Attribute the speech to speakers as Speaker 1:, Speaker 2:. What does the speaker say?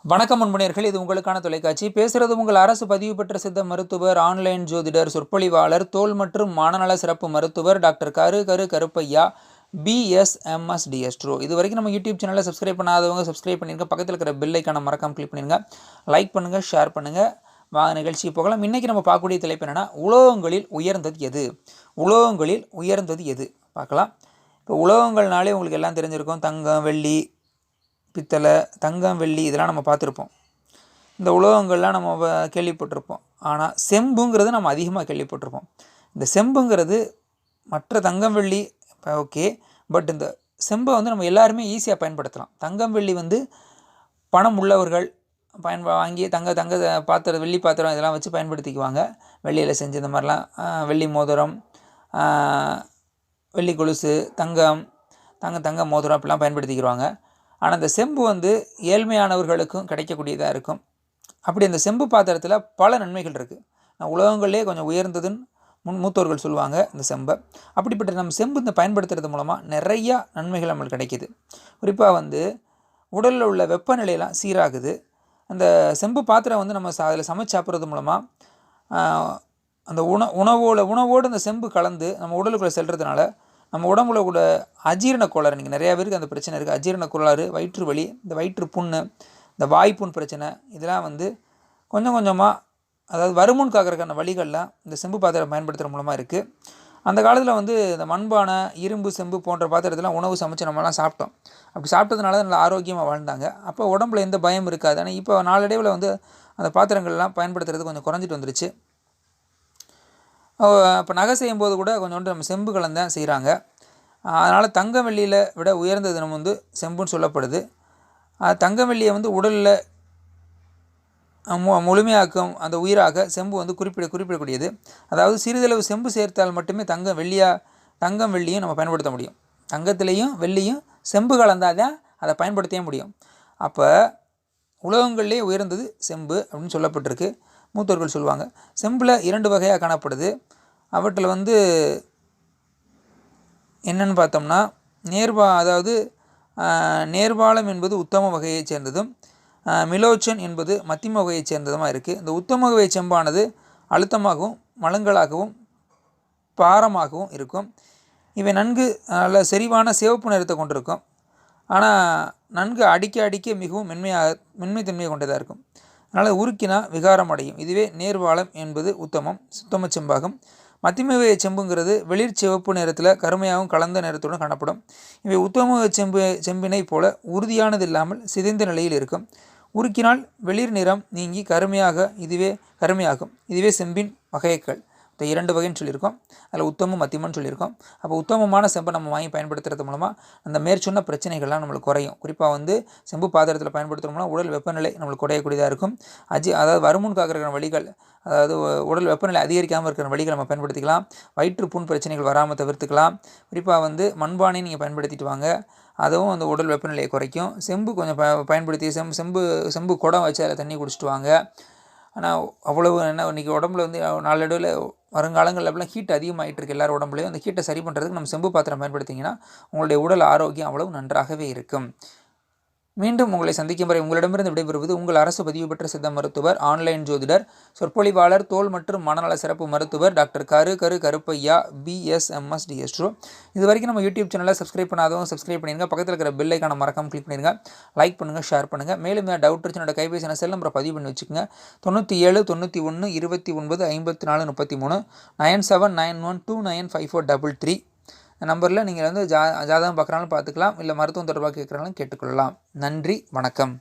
Speaker 1: வணக்கம் அன்பனேர்களே, இது உங்களுக்கான தொலைக்காட்சி. பேசுகிறது உங்கள் அரசு பதிவு பெற்ற சித்த மருத்துவர், ஆன்லைன் ஜோதிடர், சொற்பொழிவாளர், தோல் மற்றும் மானநல சிறப்பு மருத்துவர் டாக்டர் கருப்பையா, BSMS டிஎஸ்ட்ரோ. இது வரைக்கும் நம்ம யூடியூப் சேனலை சப்ஸ்கிரைப் பண்ணாதவங்க சப்ஸ்கிரைப் பண்ணிருங்க. பக்கத்தில் இருக்கிற பெல் ஐக்கான மறக்காம கிளிக் பண்ணிருங்க. லைக் பண்ணுங்கள், ஷேர் பண்ணுங்கள். வாங்க நிகழ்ச்சி போகலாம். இன்றைக்கி நம்ம பார்க்கக்கூடிய தலைப்பு என்னென்னா, உலோகங்களில் உயர்ந்தது எது? உலோகங்களில் உயர்ந்தது எது பார்க்கலாம். இப்போ உலோகங்கள்னாலே உங்களுக்கு எல்லாம் தெரிஞ்சிருக்கும். தங்கம், வெள்ளி, பித்தளை, தங்கம், வெள்ளி இதெல்லாம் நம்ம பார்த்துருப்போம். இந்த உலோகங்கள்லாம் நம்ம கேள்விப்பட்டிருப்போம். ஆனால் செம்புங்கிறது நம்ம அதிகமாக கேள்விப்பட்டிருப்போம். இந்த செம்புங்கிறது மற்ற தங்கம், வெள்ளி ஓகே, பட் இந்த செம்பை வந்து நம்ம எல்லாருமே ஈஸியாக பயன்படுத்தலாம். தங்கம், வெள்ளி வந்து பணம் உள்ளவர்கள் வாங்கி தங்க பாத்திரம், வெள்ளி பாத்திரம் இதெல்லாம் வச்சு பயன்படுத்திக்குவாங்க. வெள்ளியில் செஞ்சு இந்த மாதிரிலாம் வெள்ளி மோதிரம், வெள்ளி கொலுசு, தங்க மோதிரம் அப்படிலாம் பயன்படுத்திக்கிடுவாங்க. ஆனால் இந்த செம்பு வந்து ஏழ்மையானவர்களுக்கும் கிடைக்கக்கூடியதாக இருக்கும். அப்படி அந்த செம்பு பாத்திரத்தில் பல நன்மைகள் இருக்குது. உலகங்களே கொஞ்சம் உயர்ந்ததுன்னு மூத்தோர்கள் சொல்லுவாங்க இந்த செம்பை. அப்படிப்பட்ட நம்ம செம்பு இந்த பயன்படுத்துறது மூலமாக நிறையா நன்மைகள் நம்மளுக்கு கிடைக்கிது. குறிப்பாக வந்து உடலில் உள்ள வெப்பநிலையெல்லாம் சீராகுது. அந்த செம்பு பாத்திரம் வந்து நம்ம அதில் சமைச்சு சாப்பிட்றது மூலமாக அந்த உணவோடு அந்த செம்பு கலந்து நம்ம உடலுக்குள்ளே செல்றதுனால நம்ம உடம்புல கூட அஜீரண கோளாறு, நீங்கள் நிறையா பேருக்கு அந்த பிரச்சனை இருக்குது. அஜீரண கோளாறு, வயிற்று வலி, இந்த வயிற்று புண்ணு, இந்த வாய்ப்புண் பிரச்சனை இதெல்லாம் வந்து கொஞ்சம் கொஞ்சமாக, அதாவது வருமுன் காக்கிறதுக்கான வழிகள்லாம் இந்த செம்பு பாத்திரம் பயன்படுத்துகிற மூலமாக இருக்குது. அந்த காலத்தில் வந்து இந்த மண்பானை, இரும்பு, செம்பு போன்ற பாத்திரத்தெல்லாம் உணவு சமைச்சு நம்மலாம் சாப்பிட்டோம். அப்படி சாப்பிட்டதுனால தான் நல்லா ஆரோக்கியமாக வாழ்ந்தாங்க. அப்போ உடம்புல எந்த பயம் இருக்காது. ஆனால் இப்போ நாளடைவில் வந்து அந்த பாத்திரங்கள்லாம் பயன்படுத்துறது கொஞ்சம் குறைஞ்சிட்டு வந்துருச்சு. இப்போ நகை செய்யும்போது கூட கொஞ்சோண்டு நம்ம செம்பு கலந்து தான் செய்கிறாங்க. அதனால் தங்கம், வெள்ளியில் விட உயர்ந்த தினம் வந்து செம்புன்னு சொல்லப்படுது. தங்கம், வெள்ளியை வந்து உடலில் முழுமையாக்கும் அந்த உயிராக செம்பு வந்து குறிப்பிடக்கூடியது. அதாவது சிறிதளவு செம்பு சேர்த்தால் மட்டுமே தங்கம், வெள்ளியும் நம்ம பயன்படுத்த முடியும். தங்கத்திலையும் வெள்ளியும் செம்பு கலந்தால் தான் அதை பயன்படுத்தவே முடியும். அப்போ உலோகங்கள்லேயே உயர்ந்தது செம்பு அப்படின்னு சொல்லப்பட்டிருக்கு. மூத்தோர்கள் சொல்லுவாங்க. செம்பில் 2 வகையாக காணப்படுது. அவற்றில் வந்து என்னென்னு பார்த்தோம்னா, அதாவது நேர்பாலம் என்பது உத்தம வகையை சேர்ந்ததும், மிலோச்சன் என்பது மத்திம வகையை சேர்ந்ததுமாக இருக்குது. இந்த உத்தம வகை செம்பானது அழுத்தமாகவும் மலங்களாகவும் பாரமாகவும் இருக்கும். இவை நன்கு நல்ல செறிவான சிவப்பு நிறத்தை கொண்டிருக்கும். ஆனால் நன்கு அடிக்க மிகவும் மென்மைத்தன்மையை கொண்டதாக இருக்கும். அதனால் உருக்கினா விகாரம் அடையும். இதுவே நேர்வாளம் என்பது சுத்தம செம்பாகும். மத்திமவகை செம்புங்கிறது வெளிர் சிவப்பு நிறத்தில் கருமையாகவும் கலந்த நிறத்துடன் காணப்படும். இவை உத்தம செம்பினை போல உறுதியானது இல்லாமல் சிதைந்த நிலையில் இருக்கும். உருக்கினால் வெளிர் நிறம் நீங்கி கருமையாகும். இதுவே செம்பின் வகைகள். 2 வகைன்னு சொல்லியிருக்கோம். அதில் உத்தமம், மத்தியமன்னு சொல்லியிருக்கோம். அப்போ உத்தமமான செம்பை நம்ம வாங்கி பயன்படுத்துறது மூலமாக அந்த மேற்சொன்ன பிரச்சனைகள்லாம் நம்மளுக்கு குறையும். குறிப்பாக வந்து செம்பு பாத்திரத்தில் பயன்படுத்துகிறோம்னா உடல் வெப்பநிலை நம்மளுக்கு குறையக்கூடியதாக இருக்கும். அதாவது வருமுன் காக்கிற வழிகள், அதாவது உடல் வெப்பநிலை அதிகரிக்காமல் இருக்கிற வழிகள் நம்ம பயன்படுத்திக்கலாம். வயிற்றுப்புண் பிரச்சனைகள் வராமல் தவிர்த்துக்கலாம். குறிப்பாக வந்து மண்பானை நீங்கள் பயன்படுத்திட்டு வாங்க, அதுவும் அந்த உடல் வெப்பநிலையை குறைக்கும். செம்பு கொஞ்சம் பயன்படுத்தி செம்பு குடம் வச்சு அதில் தண்ணி குடிச்சிட்டு வாங்க. ஆனால் அவ்வளவு இன்றைக்கி உடம்புல வந்து நாளடைவில் வருங்காலங்களில் அப்படிலாம் ஹீட் அதிகமாகிட்டு இருக்குது எல்லாரும் உடம்புலையும். அந்த ஹீட்டை சரி பண்ணுறதுக்கு நம்ம செம்பு பாத்திரம் பயன்படுத்திங்கன்னா உங்களுடைய உடல் ஆரோக்கியம் அவ்வளவு நன்றாகவே இருக்கும். மீண்டும் உங்களை சந்திக்கும் வரை உங்களிடமிருந்து விடைபெறுவது உங்கள் அரசு பதிவு பெற்ற சித்த மருத்துவர், ஆன்லைன் ஜோதிடர், சொற்பொழிவாளர், தோல் மற்றும் மனநல சிறப்பு மருத்துவர் டாக்டர் கருப்பையா, BSMS டிஎஸ்ட்ரோ. இது வரைக்கும் நம்ம யூடியூப் சேனலை சப்ஸ்கிரைப் பண்ணாதவங்க சப்ஸ்கிரைப் பண்ணிடுங்க. பக்கத்தில் இருக்கிற பெல் ஐக்கான மறக்காம கிளிக் பண்ணிடுங்க. லைக் பண்ணுங்கள், ஷேர் பண்ணுங்கள். மேலும் டவுட் இருந்துச்சு கைபேசி செல் நம்பரை பதிவு பண்ணி வச்சுக்கோங்க. 97 91 29 54 33 9791295433. இந்த நம்பரில் நீங்கள் வந்து ஜாதகம் பார்க்குறாலும் பார்த்துக்கலாம், இல்லை மருத்துவம் தொடர்பாக கேட்குறாலும் கேட்டுக்கொள்ளலாம். நன்றி, வணக்கம்.